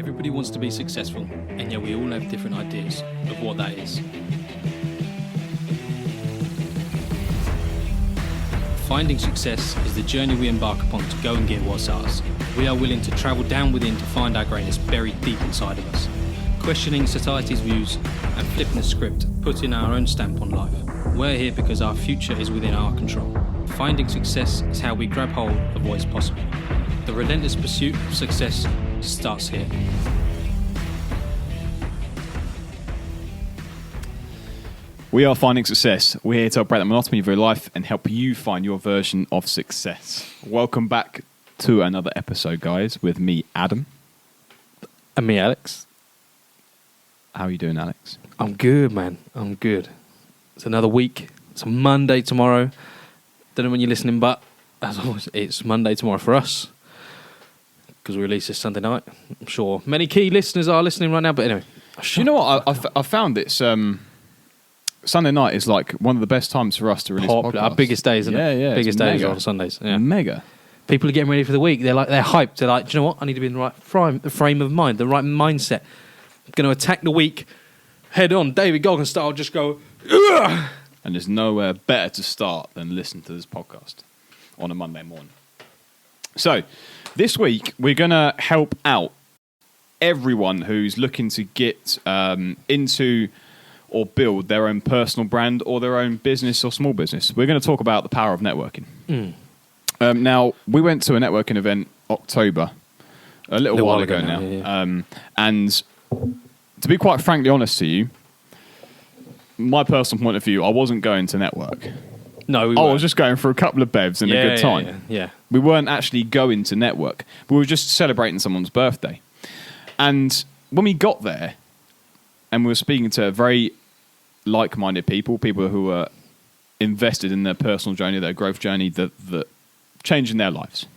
Everybody wants to be successful, and yet we all have different ideas of what that is. Finding success is the journey we embark upon to go and get what's ours. We are willing to travel down within to find our greatness buried deep inside of us, questioning society's views and flipping the script, putting our own stamp on life. We're here because our future is within our control. Finding success is how we grab hold of what is possible. The relentless pursuit of success starts here. We are Finding Success. We're here to break the monotony of your life and help you find your version of success. Welcome back to another episode, guys, with me, Adam. And me, Alex. How are you doing, Alex? I'm good, man. I'm good. It's another week. It's a Monday tomorrow. Don't know when you're listening, but as always, it's Monday tomorrow for us because we release this Sunday night. I'm sure many key listeners are listening right now, but anyway. You know what? I found it's Sunday night is like one of the best times for us to release podcasts. Our biggest days, isn't it? Yeah. Biggest days are on Sundays. Yeah. Mega. People are getting ready for the week. They're hyped. They're like, do you know what? I need to be in the right frame of mind, the right mindset. I'm going to attack the week head on, David Goggins style. Just go. Ugh! And there's nowhere better to start than listen to this podcast on a Monday morning. So, this week we're going to help out everyone who's looking to get into or build their own personal brand or their own business or small business. We're going to talk about the power of networking. Now, we went to a networking event October, a little while ago now. Yeah. And to be quite frankly honest to you, my personal point of view, I wasn't going to network. No, I was just going for a couple of bevs and a good time. Yeah. We weren't actually going to network. We were just celebrating someone's birthday. And when we got there, and we were speaking to very like-minded people who were invested in their personal journey, their growth journey, that changing their lives.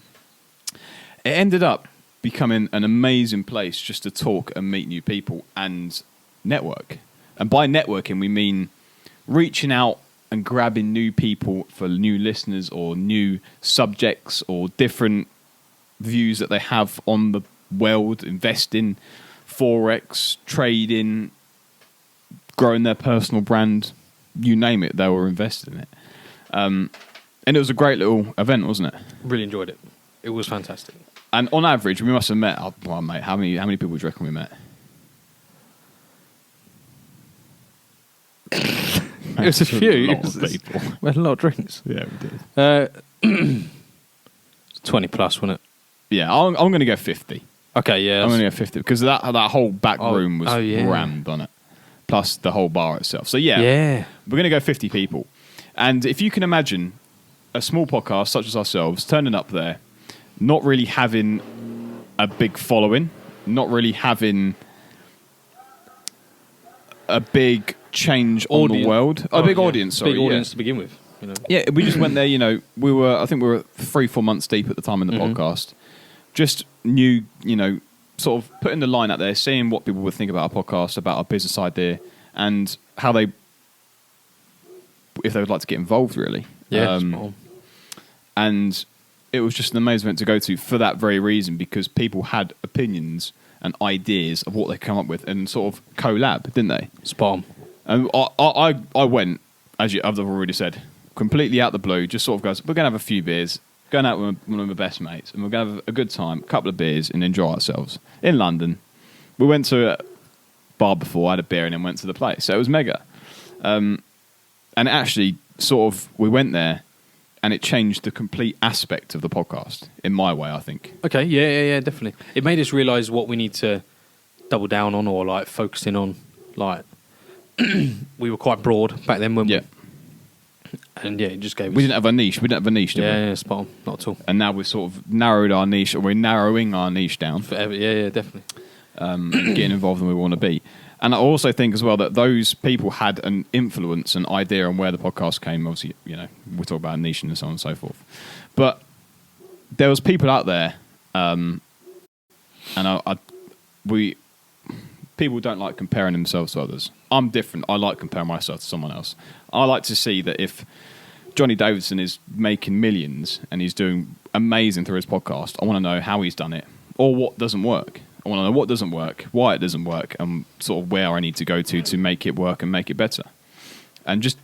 It ended up becoming an amazing place just to talk and meet new people and network. And by networking, we mean reaching out and grabbing new people for new listeners or new subjects or different views that they have on the world, investing, forex, trading, growing their personal brand, you name it, they were invested in it. And it was a great little event, wasn't it? Really enjoyed it. It was fantastic. And on average, we must have met, mate, how many people do you reckon we met? It was a few. People. We had a lot of drinks. Yeah, we did. 20 plus, wasn't it? Yeah, I'm going to go 50. Okay, yeah. I'm going to go 50 because that whole back room was yeah. rammed on it. Plus the whole bar itself. So yeah, we're going to go 50 people. And if you can imagine a small podcast such as ourselves turning up there, not really having a big following, not really having a big change on the world. A big audience, sorry. Big audience to begin with. You know. Yeah, we just went there, I think we were 3-4 months deep at the time in the podcast. Just new, sort of putting the line out there, seeing what people would think about our podcast, about our business idea, and how if they would like to get involved, really. Yeah, and it was just an amazing event to go to for that very reason, because people had opinions and ideas of what they come up with and sort of collab, didn't they? Spot on. And I went, as I've already said, completely out the blue, just sort of goes, we're going to have a few beers, going out with one of my best mates, and we're going to have a good time, a couple of beers, and enjoy ourselves. In London, we went to a bar before, had a beer, and then went to the place. So it was mega. And actually, sort of, we went there, and it changed the complete aspect of the podcast, in my way, I think. Okay, yeah, definitely. It made us realise what we need to double down on or, like, focus in on. Like, we were quite broad back then, weren't we? And yeah, it just gave us... We didn't have a niche, did we? Yeah, spot on. Not at all. And now we've sort of narrowed our niche, or we're narrowing our niche down. Forever, yeah, definitely. And getting involved in where we want to be. And I also think as well that those people had an influence, an idea on where the podcast came. Obviously, we talk about niche and so on and so forth. But there was people out there, and people don't like comparing themselves to others. I'm different. I like comparing myself to someone else. I like to see that if Johnny Davidson is making millions and he's doing amazing through his podcast, I want to know how he's done it or what doesn't work. I want to know what doesn't work, why it doesn't work, and sort of where I need to go to make it work and make it better. And just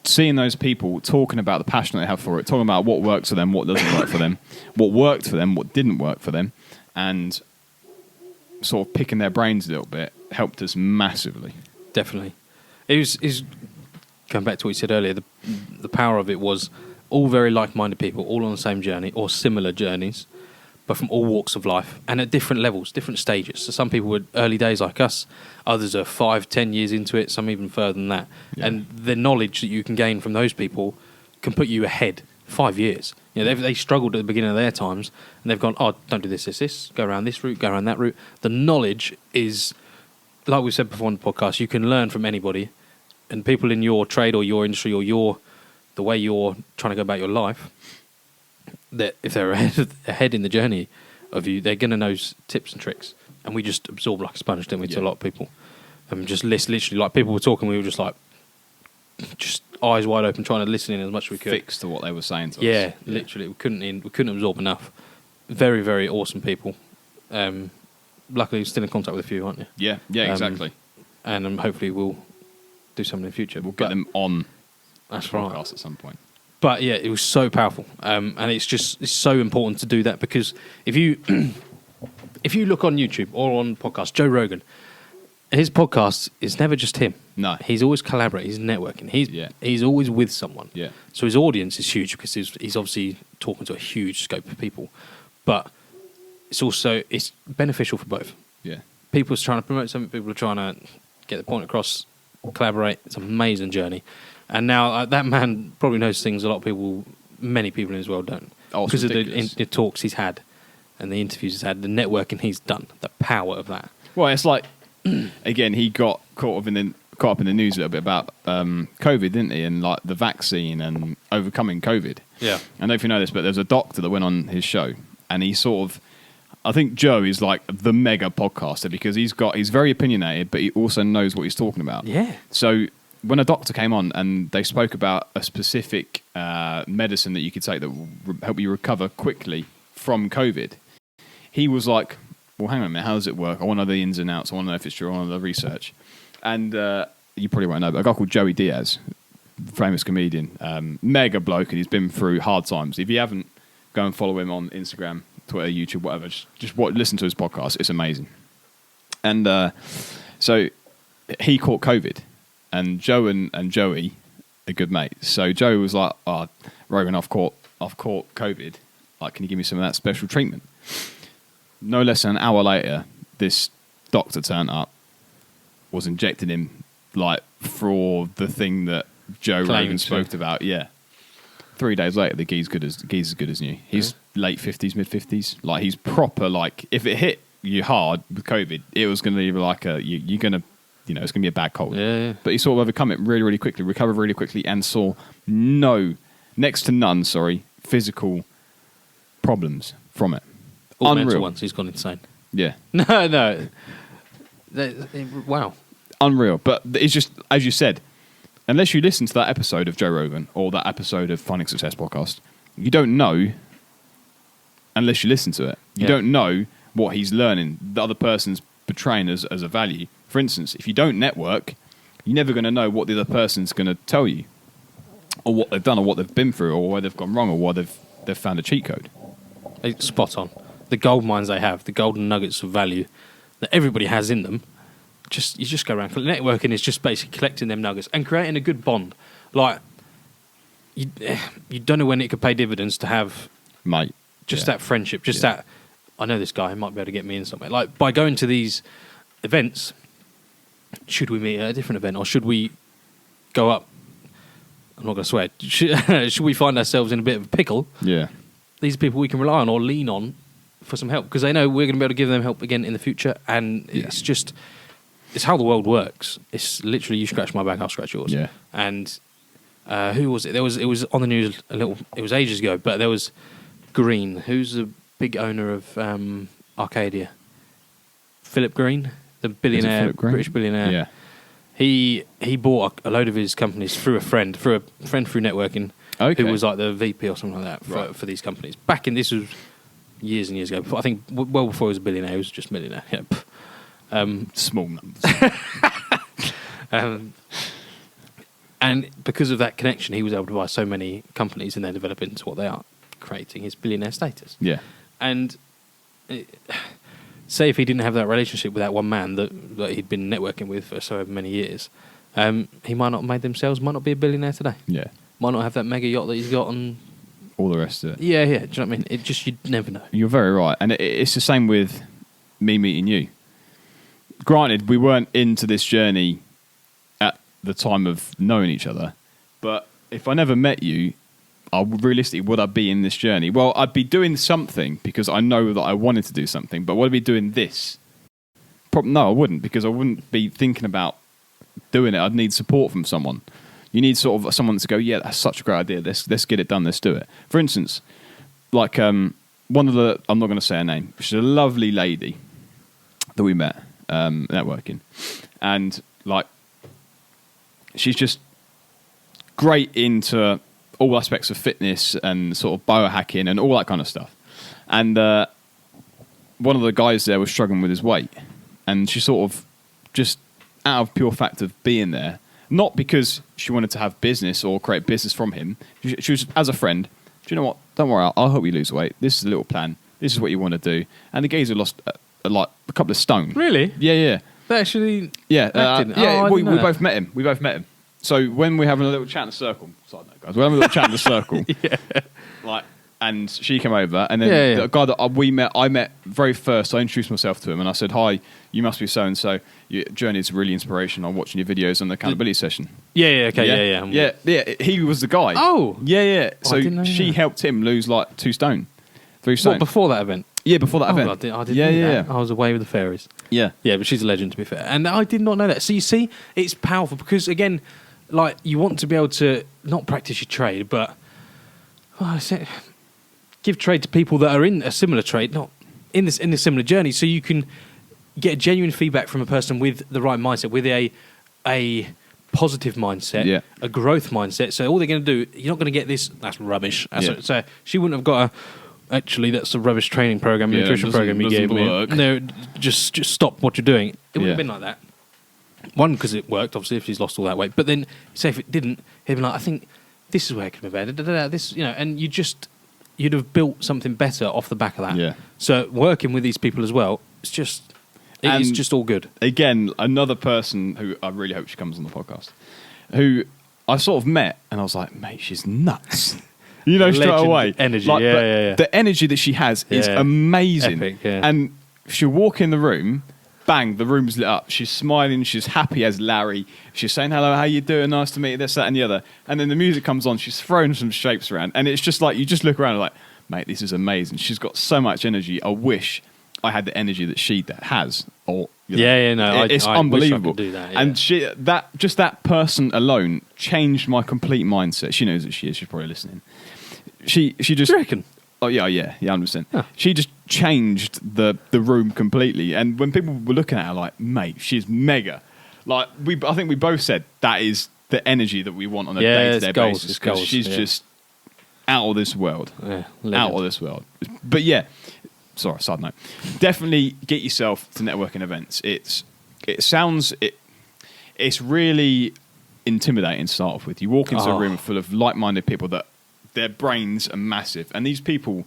seeing those people talking about the passion they have for it, talking about what works for them, what doesn't work for them, what worked for them, what didn't work for them, and sort of picking their brains a little bit helped us massively. Definitely. It was going back to what you said earlier, the power of it was all very like-minded people, all on the same journey or similar journeys, but from all walks of life and at different levels, different stages. So some people were early days like us, others are 5-10 years into it, some even further than that. Yeah. And the knowledge that you can gain from those people can put you ahead 5 years. You know, they struggled at the beginning of their times, and they've gone, oh, don't do this, go around this route, go around that route. The knowledge is, like we said before on the podcast, you can learn from anybody, and people in your trade or your industry or the way you're trying to go about your life, that if they're ahead in the journey of you, they're going to know tips and tricks. And we just absorb like a sponge, didn't we, to a lot of people. And just literally, like people were talking, we were just like, just eyes wide open, trying to listen in as much as we could. Fixed to what they were saying to us. Yeah, literally, we couldn't absorb enough. Very, very awesome people. Luckily, still in contact with a few, aren't you? Yeah, exactly. And hopefully we'll do something in the future. We'll get them on. That's right. Podcast at some point. But yeah, it was so powerful, and it's so important to do that, because if you look on YouTube or on podcasts, Joe Rogan, his podcast is never just him. No, he's always collaborating. He's networking. He's always with someone. Yeah. So his audience is huge because he's obviously talking to a huge scope of people, but it's beneficial for both. Yeah. People are trying to promote something. People are trying to get the point across. Collaborate. It's an amazing journey. And now that man probably knows things many people in his world don't. Because of the talks he's had and the interviews he's had, the networking he's done, the power of that. Well, it's like, again, he got caught up in the news a little bit about COVID, didn't he? And like the vaccine and overcoming COVID. Yeah. I don't know if you know this, but there's a doctor that went on his show, and he sort of, I think Joe is like the mega podcaster because he's very opinionated, but he also knows what he's talking about. Yeah. So when a doctor came on and they spoke about a specific medicine that you could take that will help you recover quickly from COVID, he was like, well, hang on a minute, how does it work? I want to know the ins and outs. I want to know if it's true. I want to know the research. And you probably won't know, but a guy called Joey Diaz, famous comedian, mega bloke, and he's been through hard times. If you haven't, go and follow him on Instagram, Twitter, YouTube, whatever. Just listen to his podcast. It's amazing. And so he caught COVID. And Joe and Joey are good mates. So Joe was like, oh, Rogan, I've caught COVID. Like, can you give me some of that special treatment? No less than an hour later, this doctor turned up, was injecting him, like, for the thing that Joe Rogan spoke about. Yeah. 3 days later, the gee's as good as new. He's late 50s, mid 50s. Like, he's proper, like, if it hit you hard with COVID, it was going to be like you're going to, it's going to be a bad cold. Yeah. But he sort of overcome it really, really quickly, recovered really quickly, and saw next to none, physical problems from it. All mental ones. He's gone insane. Yeah. No. Wow. Unreal. But it's just, as you said, unless you listen to that episode of Joe Rogan or that episode of Finding Success podcast, you don't know unless you listen to it. You don't know what he's learning, the other person's portraying as a value. For instance, if you don't network, you're never going to know what the other person's going to tell you, or what they've done, or what they've been through, or where they've gone wrong, or why they've found a cheat code. Spot on. The gold mines they have, the golden nuggets of value that everybody has in them. You just go around. Networking is just basically collecting them nuggets and creating a good bond. Like, you don't know when it could pay dividends to have, mate, just that friendship, just that. I know this guy, he might be able to get me in somewhere. Like, by going to these events, should we meet at a different event, or should we go up? I'm not going to swear. Should we find ourselves in a bit of a pickle? Yeah. These are people we can rely on or lean on for some help, because they know we're going to be able to give them help again in the future. And it's just, it's how the world works. It's literally, you scratch my back, I'll scratch yours. Yeah. And who was it? It was on the news it was ages ago, but there was Green, who's the big owner of Arcadia. Philip Green, the billionaire, British billionaire. Yeah. He bought a load of his companies through a friend through networking, who was like the VP or something like that for these companies. This was years and years ago. I think well before he was a billionaire, he was just millionaire. Yeah. Small numbers. And because of that connection, he was able to buy so many companies and then develop into what they are, creating his billionaire status. Yeah. And say if he didn't have that relationship with that one man that he'd been networking with for so many years, he might not have made themselves, might not be a billionaire today. Yeah. Might not have that mega yacht that he's got on. All the rest of it. Yeah, yeah. Do you know what I mean? It just, you'd never know. You're very right. And it's the same with me meeting you. Granted, we weren't into this journey at the time of knowing each other, but if I never met you, would I be in this journey? Well, I'd be doing something because I know that I wanted to do something, but would I be doing this? No, I wouldn't, because I wouldn't be thinking about doing it. I'd need support from someone. You need sort of someone to go, yeah, that's such a great idea. Let's get it done. Let's do it. For instance, like one of the, I'm not going to say her name. She's a lovely lady that we met networking, and like she's just great into all aspects of fitness and sort of biohacking and all that kind of stuff. And one of the guys there was struggling with his weight, and she sort of just out of pure fact of being there. Not because she wanted to have business or create business from him. She was, as a friend, do you know what? Don't worry, I'll help you lose weight. This is a little plan. This is what you want to do. And the geezer lost like a couple of stone. Really? Yeah, yeah. They actually... Yeah, yeah. We both met him. We both met him. So when we're having a little chat in the circle... Sorry, no, guys. We're having a little chat in the circle. Yeah. Like, and she came over, and then the guy that I met very first, I introduced myself to him, and I said, hi, you must be so-and-so. Your journey is really inspirational. I'm watching your videos on the accountability session. Yeah. He was the guy. Oh. Yeah. So I didn't know she that. helped him lose like 3 stone. What, before that event? Yeah, before that event. I didn't know that. I was away with the fairies. Yeah. Yeah, but she's a legend, to be fair. And I did not know that. So you see, it's powerful because, again, like, you want to be able to not practice your trade, but give trade to people that are in a similar trade, not in a similar journey, so you can get genuine feedback from a person with the right mindset, with a positive mindset, a growth mindset. So all they're going to do, you're not going to get this, that's rubbish. So she wouldn't have got actually, that's a rubbish training program, nutrition program you gave me. No, just stop what you're doing. It wouldn't have been like that. One, because it worked, obviously, if she's lost all that weight. But then, say if it didn't, he'd be like, I think this is where it could have been better. This, and you'd have built something better off the back of that. Yeah. So working with these people as well, it's just all good. Again, another person who I really hope she comes on the podcast, who I sort of met, and I was like, mate, she's nuts. Straight away. Energy, like, yeah. The energy that she has is amazing. Epic, yeah. And she'll walk in the room, bang, the room's lit up. She's smiling, she's happy as Larry. She's saying, hello, how you doing? Nice to meet you, this, that, and the other. And then the music comes on, she's throwing some shapes around. And it's just like, you just look around and like, mate, this is amazing. She's got so much energy. I wish I had the energy that she has. Or it's unbelievable. Wish I could do that, yeah. And that person alone changed my complete mindset. She knows that she is. She's probably listening. She just. Do you reckon? Oh yeah, 100%. Huh. She just changed the room completely. And when people were looking at her, like, mate, she's mega. Like I think we both said that is the energy that we want on a day-to-day basis, because she's just out of this world. Yeah, out of this world. But yeah. Sorry, side note. Definitely get yourself to networking events. It's really intimidating to start off with. You walk into a room full of like-minded people that their brains are massive, and these people,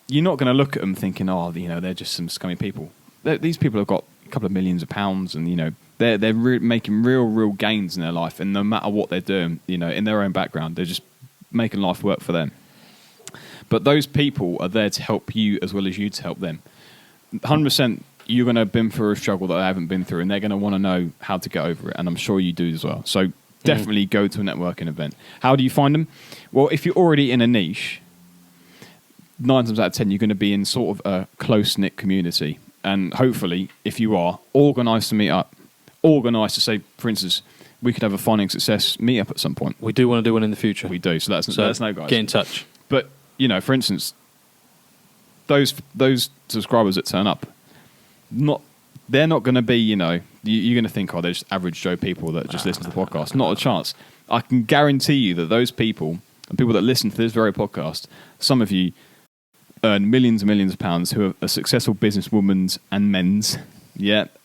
you're not going to look at them thinking, they're just some scummy people. These people have got a couple of millions of pounds, and they're making real gains in their life, and no matter what they're doing, in their own background, they're just making life work for them. But those people are there to help you as well as you to help them. 100%, you're going to have been through a struggle that they haven't been through, and they're going to want to know how to get over it, and I'm sure you do as well. So definitely go to a networking event. How do you find them? Well, if you're already in a niche, 9 times out of 10, you're going to be in sort of a close-knit community. And hopefully, if you are, organise to meet up. Organise to say, for instance, we could have a Finding Success meet-up at some point. We do want to do one in the future. We do, so let us know, guys. Get in touch. But, for instance, those subscribers that turn up, they're not going to be, you're going to think, they're just average Joe people that just listen to the podcast. Not a chance. I can guarantee you that those people, and people that listen to this very podcast, some of you earn millions and millions of pounds, who are successful businesswomen and men's,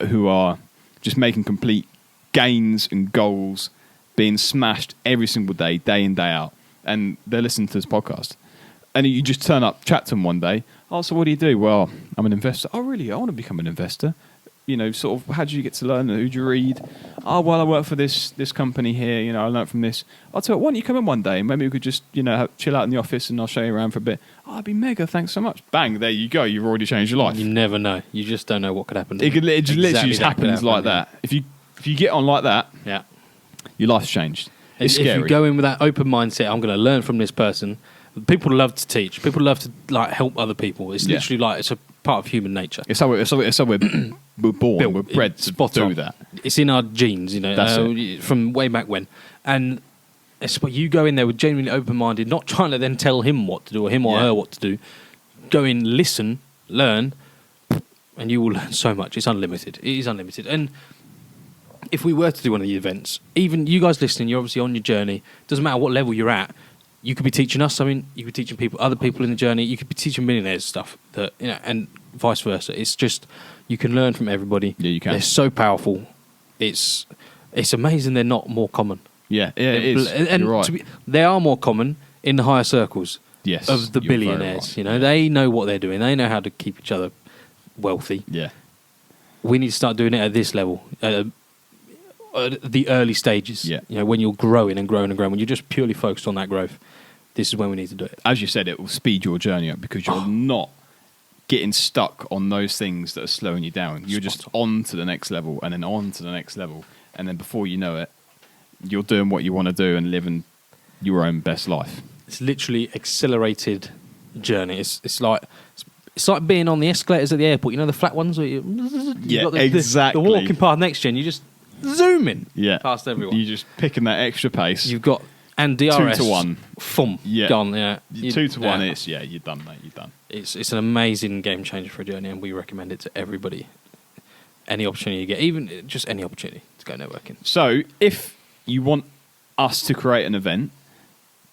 who are just making complete gains and goals, being smashed every single day, day in, day out, and they're listening to this podcast. And you just turn up, chat to them one day. Oh, so what do you do? Well, I'm an investor. Oh, really? I want to become an investor. You know, sort of, how did you get to learn? Who do you read? Oh, well, I work for this company here. You know, I learned from this. I'll tell you, why don't you come in one day? Maybe we could just, you know, chill out in the office and I'll show you around for a bit. Oh, I'd be mega. Thanks so much. Bang, there you go. You've already changed your life. You never know. You just don't know what could happen. It literally just happens like that. If you get on like that, your life's changed. It's scary. If you go in with that open mindset, I'm going to learn from this person. People love to teach. People love to like help other people. It's literally like it's a part of human nature. It's how we're born. We're bred to do that. It's in our genes, you know, from way back when. And it's what you go in there with genuinely open-minded, not trying to then tell him what to do or him or her what to do. Go in, listen, learn, and you will learn so much. It's unlimited. It is unlimited. And if we were to do one of the events, even you guys listening, you're obviously on your journey. Doesn't matter what level you're at. You could be teaching us something. You could be teaching other people in the journey. You could be teaching millionaires stuff that, you know, and vice versa. It's just you can learn from everybody. Yeah, you can. They're so powerful. It's amazing. They're not more common. Yeah, it is. And you're right. They are more common in the higher circles. Yes, of the billionaires. Right. You know, they know what they're doing. They know how to keep each other wealthy. Yeah, we need to start doing it at this level. The early stages, you know, when you're growing and growing and growing, when you're just purely focused on that growth, this is when we need to do it. As you said, it will speed your journey up because you're not getting stuck on those things that are slowing you down. You're just on to the next level and then on to the next level. And then before you know it, you're doing what you want to do and living your own best life. It's literally accelerated journey. It's like being on the escalators at the airport. You know, the flat ones where you got exactly. The walking path next gen, you just zooming past everyone. You're just picking that extra pace. You've got and DRS 2 to 1. Gone. Yeah, 2 to 1. It's you're done, mate. You're done. It's an amazing game changer for a journey, and we recommend it to everybody. Any opportunity you get, even just any opportunity to go networking. So, if you want us to create an event,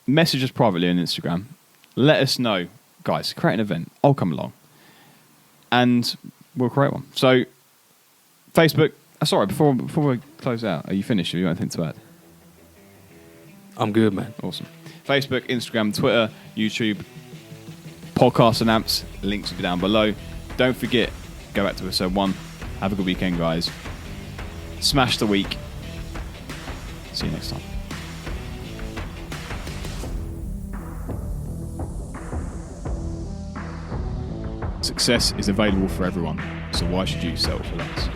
message us privately on Instagram. Let us know, guys. Create an event. I'll come along, and we'll create one. So, Facebook. Sorry, before we close out, are you finished? Have you got anything to add? I'm good, man. Awesome. Facebook, Instagram, Twitter, YouTube, podcasts and apps. Links will be down below. Don't forget, go back to episode 1. Have a good weekend, guys. Smash the week. See you next time. Success is available for everyone, so why should you settle for less?